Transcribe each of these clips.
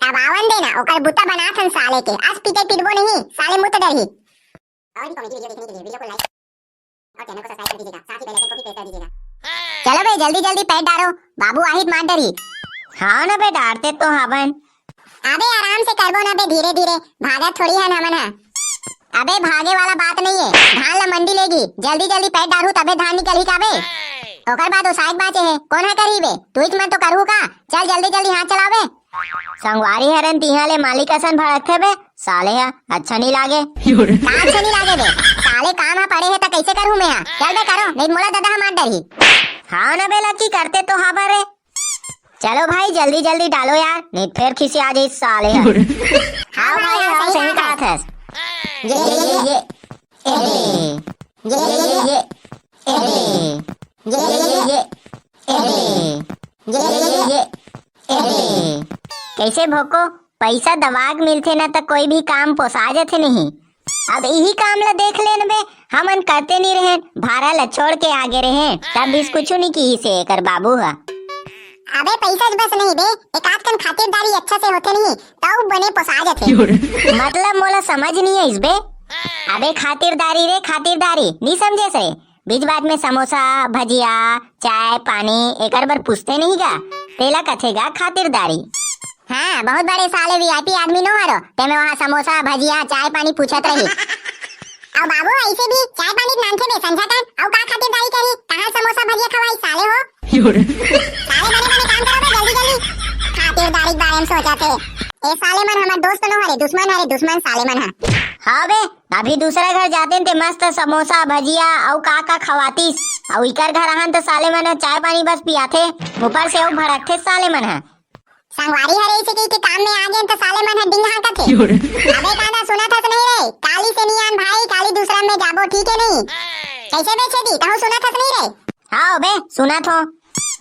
तब आवन देना ओकर बुता बना थन साले के। आज पीते पिटबो नहीं, साले मुत डरही। और भी कॉमेडी वीडियो देखने के लिए वीडियो को लाइक और चैनल को सब्सक्राइब कर दीजिएगा, साथ ही बेल आइकन को भी प्रेस कर दीजिएगा। चलो बे जल्दी जल्दी पैर डालो, बाबू आहित मार डरी। हाँ ना बे, डारते तो हवन। अबे आराम से करबो ना बे, धीरे धीरे, भागा थोड़ी है हमन है। अबे भागे वाला बात नहीं है, धान ला मंडी लेगी, जल्दी जल्दी पैर डालू तबे धान निकलही का बे। ओकर बाद ओसाइक बाचे है, कौन है करही बे, तू ही मन तो करहू का। चल जल्दी जल्दी हाथ चलावे। संगवारी हरन तिहा ले मालिक असन भड़कथे बे, साले है अच्छा नहीं लागे। काम अच्छा नहीं लागे बे, साले काम है पड़े है त कैसे करूं मैं। चल बे करो, नहीं मोला दादा मार डरही। हाँ ना बे लकी, करते तो हबर है। चलो भाई जल्दी जल्दी डालो यार, नहीं फिर खिसी आ जाए साले है। हाँ भाई हाँ, सही कहा था। ये ये कैसे भोको पैसा दवाग मिलते ना तो कोई भी काम पोसा जाते नहीं। अब यही काम ला देख लेन बे, हमन करते नहीं रहे, भारा ला छोड़ के आगे रहे, तब भी कुछ नहीं की से कर बाबू है। अबे पैसा बस नहीं बे, एक आध कन खातिरदारी अच्छा से होते नहीं तब बने पोसा जाते। मतलब मोला समझ नहीं है इस बे। अबे खातिरदारी रे खातिरदारी, नहीं समझे से बीच बाद में समोसा भजिया चाय पानी एकर बर पूछते नहीं गा, तेला कथेगा खातिरदारी। हाँ बहुत बड़े साले वीआईपी आदमी नो हरो, ते में वहाँ समोसा भजिया चाय पानी पूछत रही। अब बाबू ऐसे भी चाय पानी मानते बे समझा कर, और का खातिरदारी करी, कहाँ समोसा भजिया खवाई साले हो। साले बने बने काम करो जल्दी जल्दी, खातिरदारी के बारे में सोचा थे। ए साले मन हमार दोस्त नो हरे, दुश्मन साले मन है। हाँ बे, अभी दूसरे घर जाते थे मस्त समोसा भजिया और का खवातीस, और इकर घर आहन तो साले मन चाय पानी बस पियाथे, ऊपर से और भड़कथे साले मन है। संगवारी हरे इसे के काम में आ गए तो साले मन है डिंग हाका थे। अबे काना सुना था नहीं रे, काली से नियान भाई काली दूसरा में जाबो ठीक है नहीं, कैसे बेचे दी तहु सुना था नहीं रे। हाँ बे सुना थो।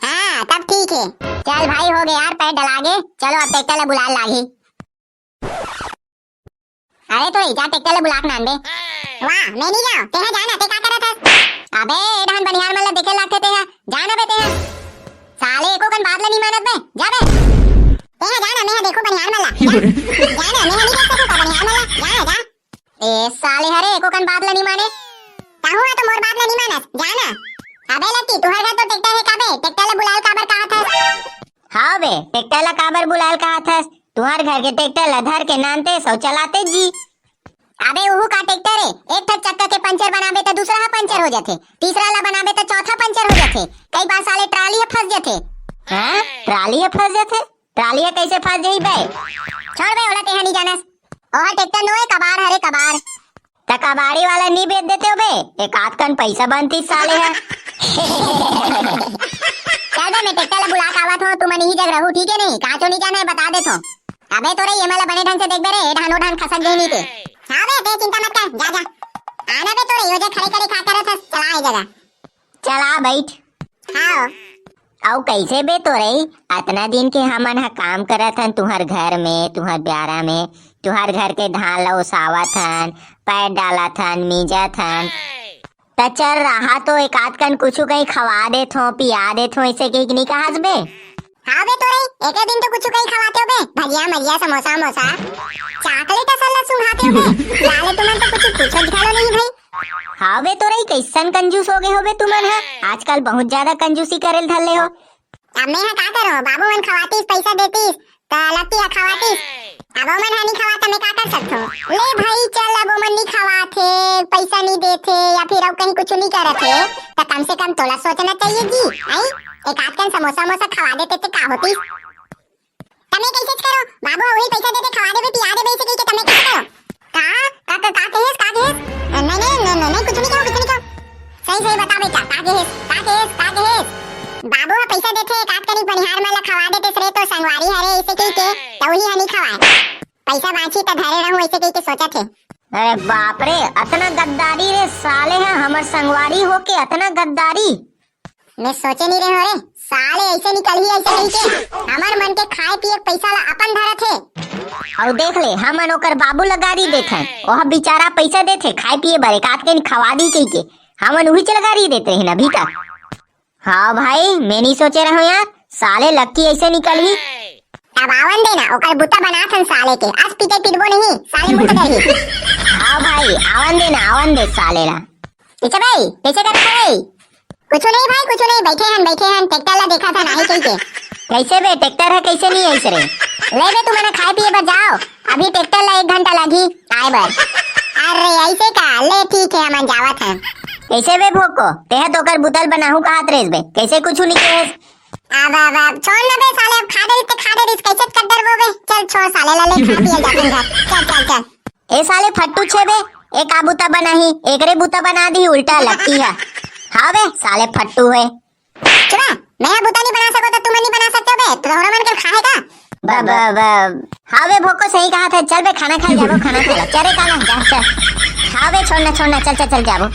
हाँ तब ठीक है, चल भाई हो गए यार पैर डलागे, चलो अब ट्रैक्टर ले बुला लागी। अरे तो जा ट्रैक्टर ले बुला के नान बे। वाह मैं नहीं जाऊं, ते जाना ते का करत है। अबे धान बनिहार मन देखे लागते ते जाना बे, ते साले एको कन बात नहीं मानत बे, जा बे ते जाना, मैं देखो बनिहार मन जाना, मैं नहीं देख सकूं का बनिहार मन जा जा। ए साले हरे एको कन बात नहीं माने, ताहू तो मोर बात नहीं मानस, जाना। अबे लती तुहर घर तो ट्रैक्टर है का बे, ट्रैक्टर ले बुलाल काबर कहा था। हाँ बे ट्रैक्टर ला काबर बुलाल कहा था, तुम्हार घर के ट्रैक्टर ला धर के नानते सौ चलाते जी। अबे उहु का ट्रैक्टर है, एक ठक चक्का के पंचर बनाबे तो दूसरा हा पंचर हो जाथे, तीसरा ला बनाबे तो चौथा पंचर हो जाथे, कई बार साले ट्राली है फंस जाथे। हां ट्राली है फंस जाथे, ट्राली है कैसे फंस जाई बे। छोड़ बे ओला तेहा नहीं जानस, ओहा ट्रैक्टर नो है कबाड़ हरे कबाड़। त कबाड़ी वाला नहीं बेच देते हो बे, एक आध कन पैसा बनती साले है। चल बे मैं ट्रैक्टर ला बुला के आवत हूं, तू मन ही जग रहू ठीक है नहीं, काचो नहीं जाना है बता दे तो। अबे तोरे ये मला बने ढंग से देख बे रे, ढानो ढान खसक गई नहीं ते। हां बे ते चिंता मत कर, जा जा आना बे तोरे यो जे खड़े खड़े खा करत हस, चला ए जगह चला बैठ। हां औ कैसे बे तोरे इतना दिन के हमन हा काम करत हन तुहर घर में, तुहर ब्यारा में, तुहर घर के धान ला ओसावत हन, पैर डालत हन, मीजत हन, त चल रहा तो एक आध कन कुछ कहीं खवा देत हो पिया देत हो, ऐसे के नहीं कहस बे। हां बे तोरे एक दिन तो कुछ कहीं खवाते हो बे, भजिया मजिया समोसा मोसा चॉकलेट असल सुंघाते हो बे, लाले तुमन तो कुछ पूछो दिखालो नहीं भाई। हाँ बे तोरे कैसन कंजूस हो गए हो बे तुमन है, आजकल बहुत ज्यादा कंजूसी करेल धरले हो। अब मैं हा का करो, बाबू मन खवातीस पैसा देतीस त लत्ती हा खवातीस, अब वो मन हा नहीं खवाता मैं का कर सकथो। ले भाई चल अब वो मन नहीं खवाथे, पैसा नहीं देथे या फिर अब कहीं कुछ नहीं करथे त कम से कम तोला सोचना चाहिए जी। आई एक आध कन समोसा मोसा खवा देते तो का होती, तमे कैसे करो बाबू, वही पैसा देते खवा देबे पिया देबे इसे के तमे कैसे करो। का कहेस नहीं कुछ नहीं कहो, सही सही बता बेटा का कहेस। बाबू हा पैसा देथे एक आध कनी बनिहार मन ला खवा देते सरे तो संगवारी हरे इसे कही के तौही हनी खवाए, पैसा बांची त घरे रहूं ऐसे कही के सोचत है। अरे बाप रे अतना गद्दारी रे साले है, हमर संगवारी हो के अतना गद्दारी मैं सोचे नहीं रहे हो रे साले, ऐसे निकल ही ऐसे नहीं के हमार मन के खाए पिए पैसा ला अपन धरत है। और देख ले हमन ओकर बाबू लगारी देथे, ओह बेचारा पैसा देथे खाए पिए बर, एक आध के खवा दी कही के हमन उही लगारी देते हैं अभी तक। हाँ भाई मैं नहीं सोचे रहो यार, साले लक्की ऐसे निकल ही। अब आवन देना ओकर बुता बना थन साले के आज पीटे पिटबो नहीं साले मुत गई। आओ भाई आवन दे साले ला। पीछे भाई कैसे कर रहा है? कुछ नहीं भाई कुछ नहीं, बैठे हन ट्रैक्टर ला देखा था नहीं कहीं के। कैसे बे ट्रैक्टर है कैसे नहीं है रे? ले बे तू मने खाए पिए बर जाओ, अभी ट्रैक्टर ला 1 घंटा लगी आए बर। अरे ऐसे का ले ठीक है हमन जावत हन। कैसे बे भोको तेह तो कर बुतल बनाहू कहात रेस बे कैसे कुछ नहीं के? अब छोड़ ना बे साले, अब खा दे कैसे कर दर वो बे। चल छोड़ साले ला ले खा पिए जाते घर। चल ए साले फट्टू छे बे एक आबूता बनाही एकरे बूता बना दी उल्टा लगती है। हाँ बे साले फट्टू है। चुप मैं बुता नहीं बना सको तो तुम नहीं बना सकते हो बे, तो हमरा मन कर खाएगा। हाँ बे भोको सही कहा था। चल बे खाना खा जाबो खाना खा ला चल रे काला जा चल। हाँ बे छोड़ना चल जाबो।